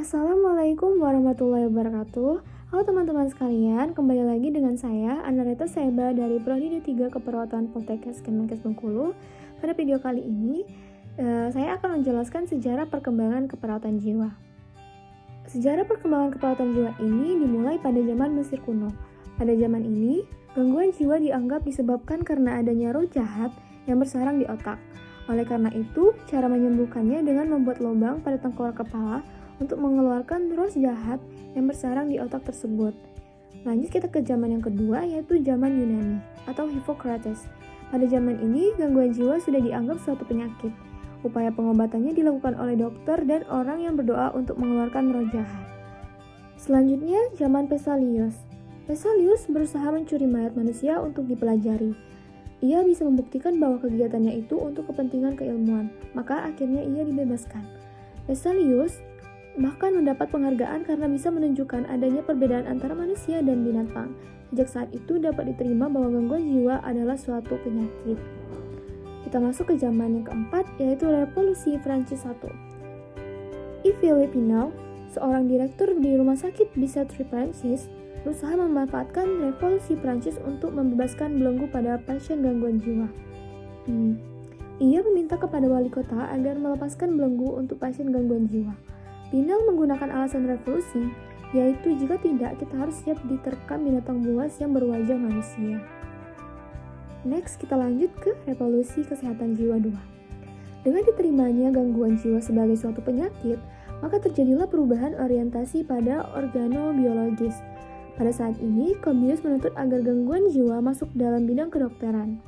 Assalamualaikum warahmatullahi wabarakatuh. Halo teman-teman sekalian, kembali lagi dengan saya Anareta Seba dari Prodi D3 Keperawatan Poltekkes Kemenkes Bengkulu. Pada video kali ini, saya akan menjelaskan sejarah perkembangan keperawatan jiwa. Sejarah perkembangan keperawatan jiwa ini dimulai pada zaman Mesir kuno. Pada zaman ini, gangguan jiwa dianggap disebabkan karena adanya roh jahat yang bersarang di otak. Oleh karena itu, cara menyembuhkannya dengan membuat lubang pada tengkorak kepala untuk mengeluarkan roh jahat yang bersarang di otak tersebut. Lanjut kita ke zaman yang kedua, yaitu zaman Yunani atau Hippocrates. Pada zaman ini, gangguan jiwa sudah dianggap suatu penyakit. Upaya pengobatannya dilakukan oleh dokter dan orang yang berdoa untuk mengeluarkan roh jahat. Selanjutnya, zaman Vesalius. Vesalius berusaha mencuri mayat manusia untuk dipelajari. Ia bisa membuktikan bahwa kegiatannya itu untuk kepentingan keilmuan, maka akhirnya ia dibebaskan. Vesalius bahkan mendapat penghargaan karena bisa menunjukkan adanya perbedaan antara manusia dan binatang. Sejak saat itu dapat diterima bahwa gangguan jiwa adalah suatu penyakit. Kita masuk ke zaman yang keempat, yaitu Revolusi Prancis I. Yves Philippe Pinel, seorang direktur di Rumah Sakit Bicêtre Prancis, berusaha memanfaatkan revolusi Prancis untuk membebaskan belenggu pada pasien gangguan jiwa. Ia meminta kepada wali kota agar melepaskan belenggu untuk pasien gangguan jiwa. Pinel menggunakan alasan revolusi, yaitu jika tidak, kita harus siap diterkam binatang buas yang berwajah manusia. Next, kita lanjut ke Revolusi Kesehatan Jiwa II. Dengan diterimanya gangguan jiwa sebagai suatu penyakit, maka terjadilah perubahan orientasi pada organobiologis. Pada saat ini, Cobius menuntut agar gangguan jiwa masuk dalam bidang kedokteran.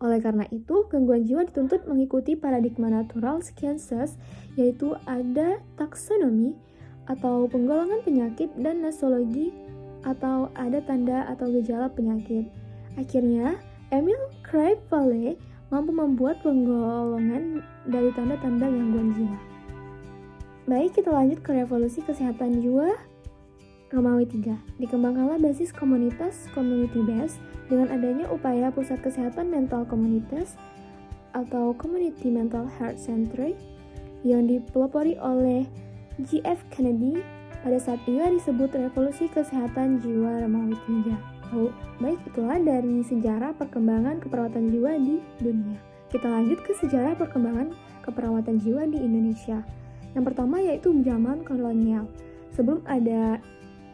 Oleh karena itu, gangguan jiwa dituntut mengikuti paradigma natural sciences, yaitu ada taksonomi atau penggolongan penyakit dan nosologi atau ada tanda atau gejala penyakit. Akhirnya, Emile Kraepelin mampu membuat penggolongan dari tanda-tanda gangguan jiwa. Baik, kita lanjut ke Revolusi Kesehatan Jiwa Romawi III. Dikembangkanlah basis komunitas community based dengan adanya upaya pusat kesehatan mental komunitas atau Community Mental Health Center yang dipelopori oleh J.F. Kennedy. Pada saat ini disebut Revolusi Kesehatan Jiwa Romawi III. Baik, itulah dari sejarah perkembangan keperawatan jiwa di dunia. Kita lanjut ke sejarah perkembangan keperawatan jiwa di Indonesia. Yang pertama yaitu zaman kolonial. Sebelum ada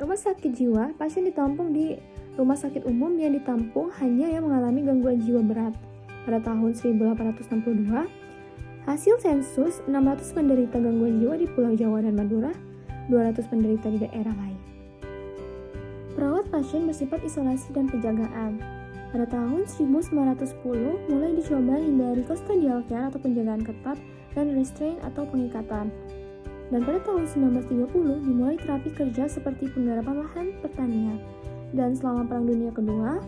rumah sakit jiwa, pasien ditampung di rumah sakit umum yang ditampung hanya yang mengalami gangguan jiwa berat. Pada tahun 1862, hasil sensus 600 penderita gangguan jiwa di Pulau Jawa dan Madura, 200 penderita di daerah lain. Perawat pasien bersifat isolasi dan penjagaan. Pada tahun 1910, mulai dicoba hindari custodial care atau penjagaan ketat dan restraint atau pengikatan. Dan pada tahun 1930 dimulai terapi kerja seperti penggarapan lahan pertanian. Dan selama Perang Dunia Kedua,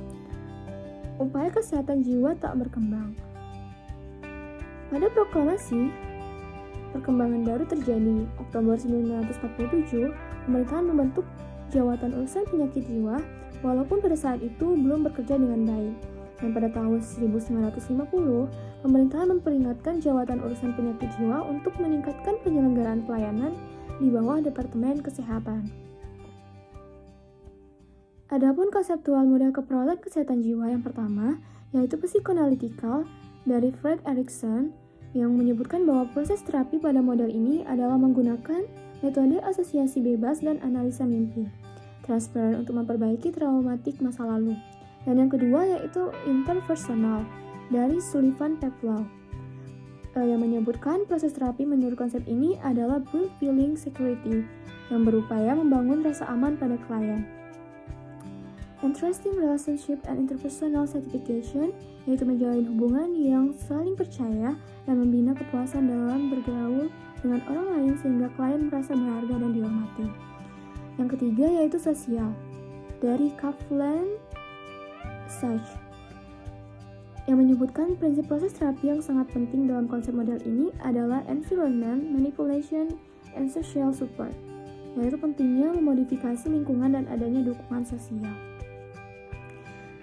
upaya kesehatan jiwa tak berkembang. Pada proklamasi, perkembangan baru terjadi. Oktober 1947, pemerintahan membentuk Jawatan Urusan Penyakit Jiwa, walaupun pada saat itu belum bekerja dengan baik. Dan pada tahun 1950, pemerintahan memperingatkan Jawatan Urusan Penyakit Jiwa untuk meningkatkan penyelenggaraan pelayanan di bawah Departemen Kesehatan. Adapun konseptual model keperawatan kesehatan jiwa yang pertama, yaitu psikoanalitikal dari Fred Erikson, yang menyebutkan bahwa proses terapi pada model ini adalah menggunakan metode asosiasi bebas dan analisa mimpi, transfer untuk memperbaiki traumatik masa lalu. Dan yang kedua yaitu interpersonal dari Sullivan Peplau, yang menyebutkan proses terapi menurut konsep ini adalah build feeling security, yang berupaya membangun rasa aman pada klien. Interesting relationship and interpersonal satisfaction, yaitu menjalin hubungan yang saling percaya dan membina kepuasan dalam bergaul dengan orang lain sehingga klien merasa berharga dan dihormati. Yang ketiga yaitu sosial, dari Kaplan Sachs, yang menyebutkan prinsip proses terapi yang sangat penting dalam konsep model ini adalah environment, manipulation, and social support, yaitu pentingnya memodifikasi lingkungan dan adanya dukungan sosial.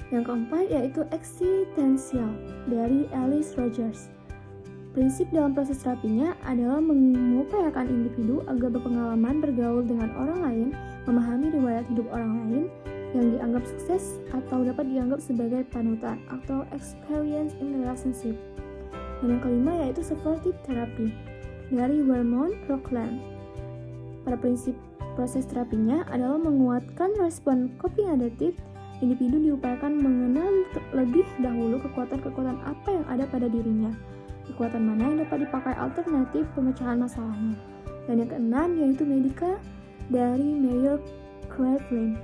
Yang keempat yaitu eksistensial dari Alice Rogers. Prinsip dalam proses terapinya adalah mengupayakan individu agar berpengalaman bergaul dengan orang lain, memahami riwayat hidup orang lain yang dianggap sukses atau dapat dianggap sebagai panutan atau experience in relationship. Dan yang kelima yaitu supportive therapy dari Vermont Rockland. Pada prinsip proses terapinya adalah menguatkan respon coping adaptif. Individu diupayakan mengenal lebih dahulu kekuatan-kekuatan apa yang ada pada dirinya, kekuatan mana yang dapat dipakai alternatif pemecahan masalahnya. Dan yang keenam yaitu Medica dari Mayer Craveling,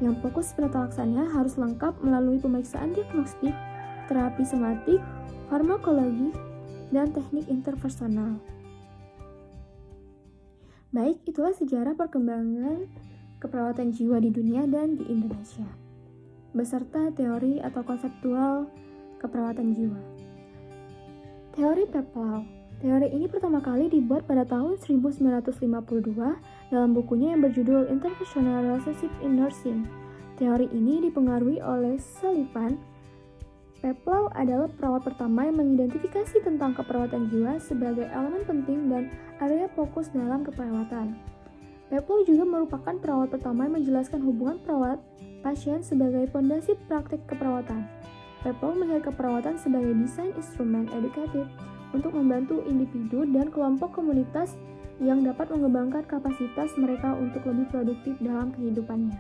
yang fokus penata laksana harus lengkap melalui pemeriksaan diagnostik, terapi somatik, farmakologi, dan teknik interpersonal. Baik, itulah sejarah perkembangan keperawatan jiwa di dunia dan di Indonesia, beserta teori atau konseptual keperawatan jiwa. Teori Peplau. Teori ini pertama kali dibuat pada tahun 1952 dalam bukunya yang berjudul Interpersonal Relationship in Nursing. Teori ini dipengaruhi oleh Sullivan. Peplau adalah perawat pertama yang mengidentifikasi tentang keperawatan jiwa sebagai elemen penting dan area fokus dalam keperawatan. Peplau juga merupakan perawat pertama yang menjelaskan hubungan perawat pasien sebagai fondasi praktik keperawatan. Peplau melihat keperawatan sebagai desain instrumen edukatif untuk membantu individu dan kelompok komunitas yang dapat mengembangkan kapasitas mereka untuk lebih produktif dalam kehidupannya.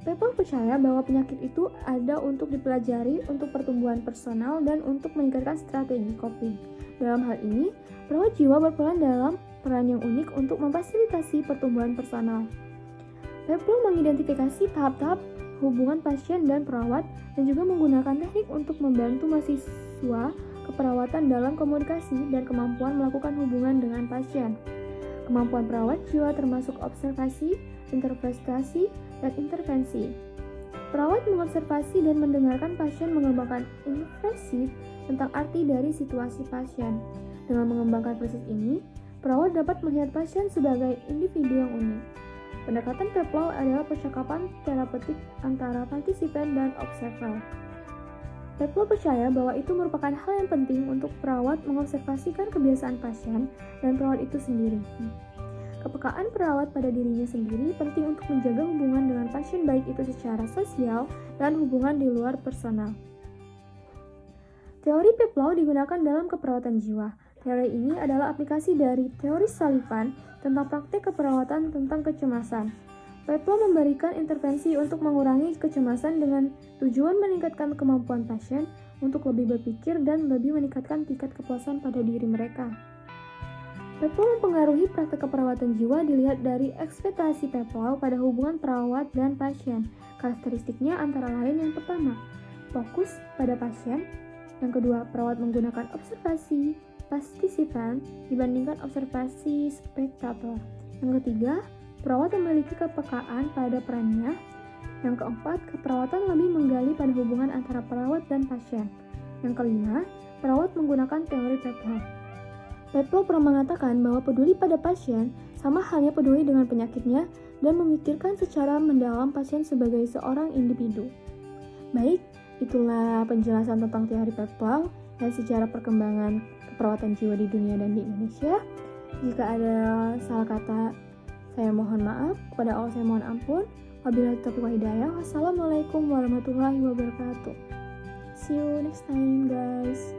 Peplau percaya bahwa penyakit itu ada untuk dipelajari untuk pertumbuhan personal dan untuk meningkatkan strategi coping. Dalam hal ini, perawat jiwa berperan dalam peran yang unik untuk memfasilitasi pertumbuhan personal. Peplau mengidentifikasi tahap-tahap hubungan pasien dan perawat dan juga menggunakan teknik untuk membantu mahasiswa keperawatan dalam komunikasi dan kemampuan melakukan hubungan dengan pasien. Kemampuan perawat jiwa termasuk observasi, interpretasi, dan intervensi. Perawat mengobservasi dan mendengarkan pasien mengembangkan inferensi tentang arti dari situasi pasien. Dengan mengembangkan proses ini, perawat dapat melihat pasien sebagai individu yang unik. Pendekatan Peplau adalah percakapan terapeutik antara partisipan dan observer. Peplau percaya bahwa itu merupakan hal yang penting untuk perawat mengobservasikan kebiasaan pasien dan perawat itu sendiri. Kepekaan perawat pada dirinya sendiri penting untuk menjaga hubungan dengan pasien baik itu secara sosial dan hubungan di luar personal. Teori Peplau digunakan dalam keperawatan jiwa. Teori ini adalah aplikasi dari teori Sullivan tentang praktik keperawatan tentang kecemasan. Peplau memberikan intervensi untuk mengurangi kecemasan dengan tujuan meningkatkan kemampuan pasien untuk lebih berpikir dan lebih meningkatkan tingkat kepuasan pada diri mereka. Peplau mempengaruhi praktik keperawatan jiwa dilihat dari ekspektasi Peplau pada hubungan perawat dan pasien. Karakteristiknya antara lain yang pertama, fokus pada pasien. Yang kedua, perawat menggunakan observasi partisipan dibandingkan observasi spektator. Yang ketiga, perawat memiliki kepekaan pada perannya. Yang keempat, keperawatan lebih menggali pada hubungan antara perawat dan pasien. Yang kelima, perawat menggunakan teori Peplau. Peplau pernah mengatakan bahwa peduli pada pasien sama halnya peduli dengan penyakitnya dan memikirkan secara mendalam pasien sebagai seorang individu. Baik, itulah penjelasan tentang teori Peplau dan sejarah perkembangan keperawatan jiwa di dunia dan di Indonesia. Jika ada salah kata, saya mohon maaf. Kepada Allah saya mohon ampun. Wabillahi taufiq wal hidayah. Wassalamualaikum warahmatullahi wabarakatuh. See you next time, guys.